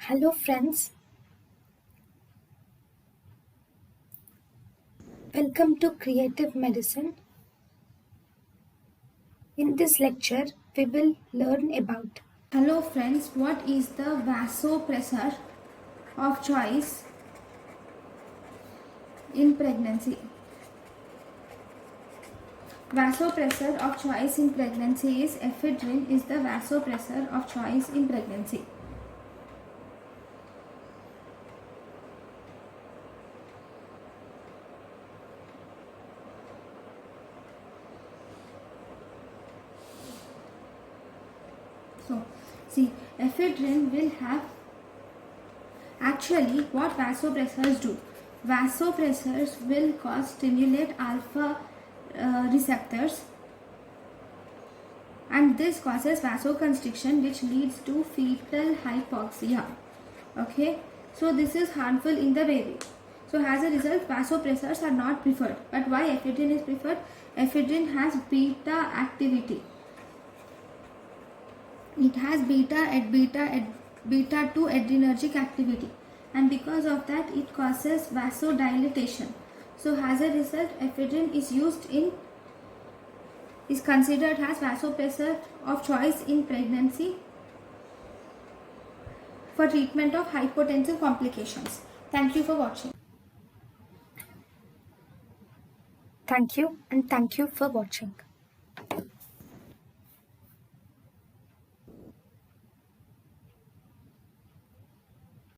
Hello friends, welcome to Creative Medicine. In this lecture, we will learn about. Hello friends, what is the vasopressor of choice in pregnancy? Vasopressor of choice in pregnancy is ephedrine is the vasopressor of choice in pregnancy. So, see, ephedrine will have actually what vasopressors do. Vasopressors will stimulate alpha receptors, and this causes vasoconstriction, which leads to fetal hypoxia. Okay, so this is harmful in the baby. So as a result, vasopressors are not preferred. But why ephedrine is preferred? Ephedrine has beta activity. It has beta 2 adrenergic activity, and because of that it causes vasodilatation. So as a result, ephedrine is considered as vasopressor of choice in pregnancy for treatment of hypotensive complications. Thank you for watching. Thank you and thank you for watching.